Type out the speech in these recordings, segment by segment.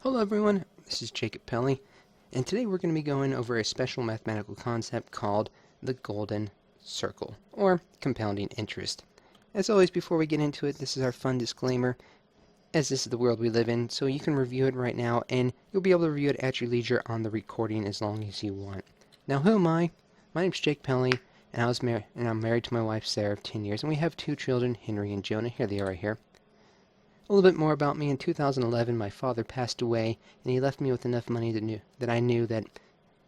Hello everyone, this is Pelley, and today we're going to be going over a special mathematical concept called the golden circle, or compounding interest. As always, before we get into it, this is our fun disclaimer, as this is the world we live in, so you can review it right now, and you'll be able to review it at your leisure on the recording as long as you want. Now, who am I? My name's Pelley, and I'm married to my wife Sarah of 10 years, and we have 2 children, Henry and Jonah. Here they are right here. A little bit more about me. In 2011, my father passed away, and he left me with enough money that I knew that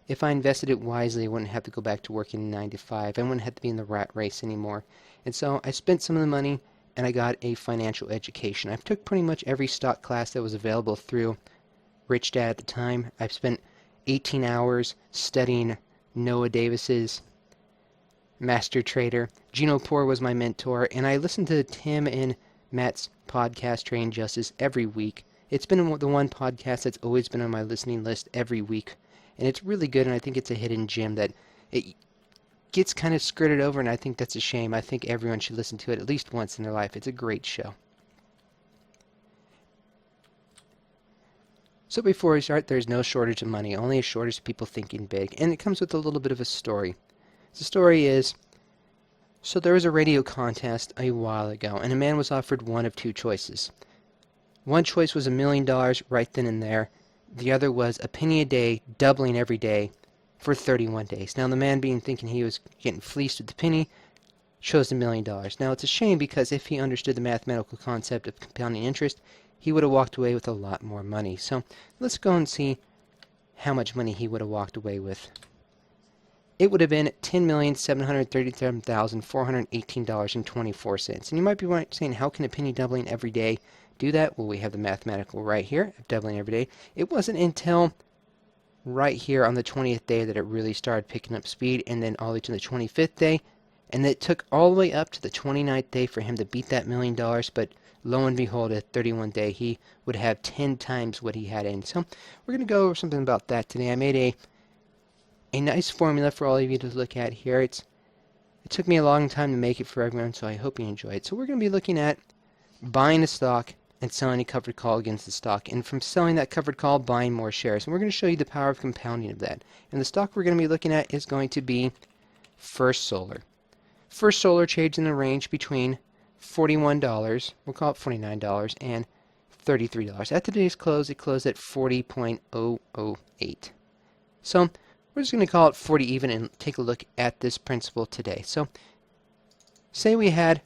if I invested it wisely, I wouldn't have to go back to working 9 to 5. I wouldn't have to be in the rat race anymore. And so I spent some of the money, and I got a financial education. I took pretty much every stock class that was available through Rich Dad at the time. I've spent 18 hours studying Noah Davis's Master Trader. Gino Poore was my mentor, and I listened to Tim and Matt's podcast, Trading Justice, every week. It's been the one podcast that's always been on my listening list every week, and it's really good, and I think it's a hidden gem that it gets kind of skirted over, and I think that's a shame. I think everyone should listen to it at least once in their life. It's a great show. So before we start, there's no shortage of money, only a shortage of people thinking big, and it comes with a little bit of a story. The story is, so there was a radio contest a while ago, and a man was offered one of 2 choices. One choice was $1 million right then and there. The other was a penny a day, doubling every day for 31 days. Now, the man, thinking he was getting fleeced with the penny, chose $1 million. Now, it's a shame because if he understood the mathematical concept of compounding interest, he would have walked away with a lot more money. So let's go and see how much money he would have walked away with. It would have been $10,737,418.24. And you might be saying, how can a penny doubling every day do that? Well, we have the mathematical right here of doubling every day. It wasn't until right here on the 20th day that it really started picking up speed, and then all the way to the 25th day. And it took all the way up to the 29th day for him to beat that $1 million. But lo and behold, at 31 day, he would have 10 times what he had in. So we're going to go over something about that today. I made a nice formula for all of you to look at here. It took me a long time to make it for everyone, so I hope you enjoy it. So we're going to be looking at buying a stock and selling a covered call against the stock, and from selling that covered call, buying more shares. And we're going to show you the power of compounding of that. And the stock we're going to be looking at is going to be First Solar. First Solar trades in the range between $41, we'll call it $49, and $33. At today's close, it closed at 40.008. So we're just going to call it 40 even and take a look at this principle today. So say we had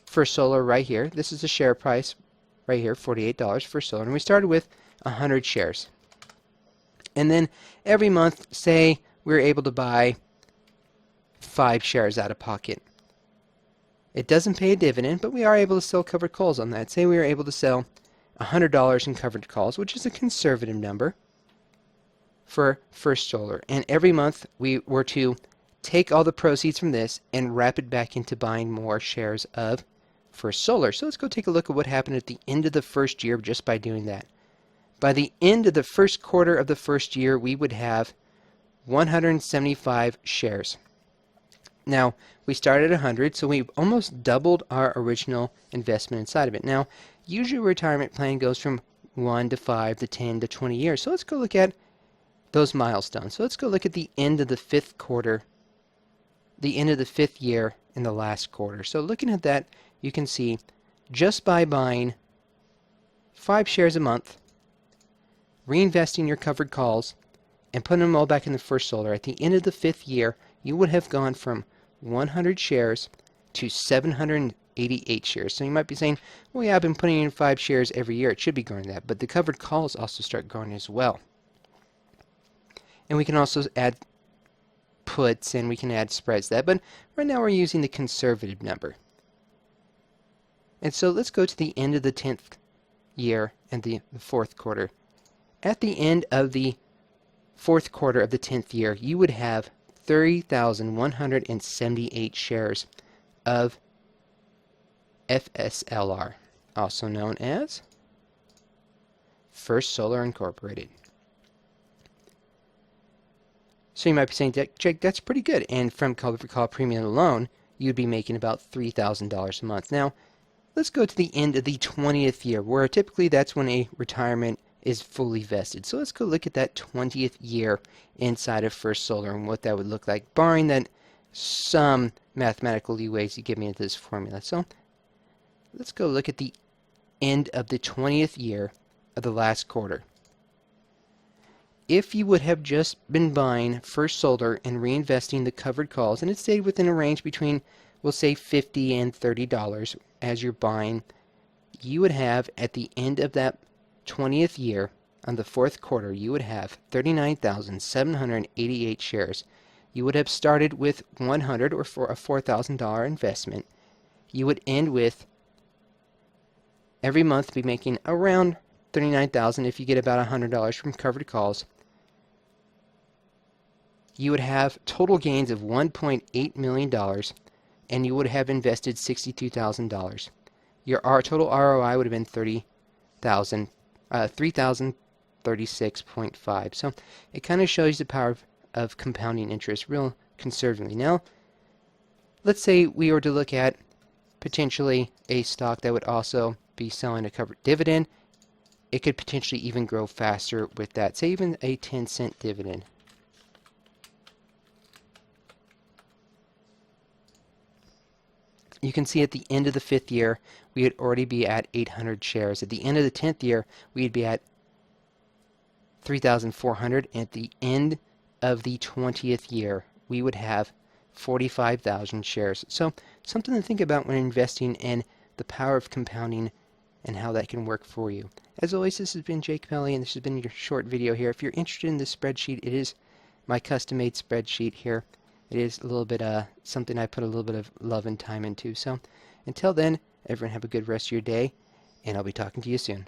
First Solar right here. This is the share price right here, $48 First Solar. And we started with 100 shares. And then every month, say we were able to buy 5 shares out of pocket. It doesn't pay a dividend, but we are able to sell covered calls on that. Say we were able to sell $100 in covered calls, which is a conservative number for First Solar, and every month we were to take all the proceeds from this and wrap it back into buying more shares of First Solar. So let's go take a look at what happened at the end of the first year just by doing that. By the end of the first quarter of the first year, we would have 175 shares. Now, we started at 100, so we almost doubled our original investment inside of it. Now, usually a retirement plan goes from 1 to 5 to 10 to 20 years. So let's go look at those milestones. So let's go look at the end of the 5th quarter, the end of the 5th year in the last quarter. So looking at that, you can see just by buying 5 shares a month, reinvesting your covered calls, and putting them all back in the First Solar, at the end of the 5th year, you would have gone from 100 shares to 788 shares. So you might be saying, well, yeah, I've been putting in 5 shares every year. It should be growing that. But the covered calls also start growing as well. And we can also add puts, and we can add spreads to that. But right now we're using the conservative number. And so let's go to the end of the 10th year and the 4th quarter. At the end of the 4th quarter of the 10th year, you would have 30,178 shares of FSLR, also known as First Solar Incorporated. So you might be saying, Jake, that's pretty good. And from covered call premium alone, you'd be making about $3,000 a month. Now, let's go to the end of the 20th year, where typically that's when a retirement is fully vested. So let's go look at that 20th year inside of First Solar and what that would look like, barring that some mathematical leeways to get me into this formula. So let's go look at the end of the 20th year of the last quarter. If you would have just been buying First Solar and reinvesting the covered calls, and it stayed within a range between, we'll say, $50 and $30 as you're buying, you would have at the end of that 20th year, on the fourth quarter, you would have 39,788 shares. You would have started with 100 or for a $4,000 investment. You would end with every month be making around 39,000 if you get about $100 from covered calls. You would have total gains of $1.8 million, and you would have invested $62,000. Your total ROI would have been 3,036.5. So it kind of shows the power of compounding interest real conservatively. Now, let's say we were to look at potentially a stock that would also be selling a covered dividend. It could potentially even grow faster with that, say even a 10-cent dividend. You can see at the end of the 5th year, we would already be at 800 shares. At the end of the 10th year, we'd be at 3,400. And at the end of the 20th year, we would have 45,000 shares. So something to think about when investing in the power of compounding and how that can work for you. As always, this has been Jake Pelley, and this has been your short video here. If you're interested in this spreadsheet, it is my custom-made spreadsheet here. It is a little bit something I put a little bit of love and time into. So until then, everyone have a good rest of your day, and I'll be talking to you soon.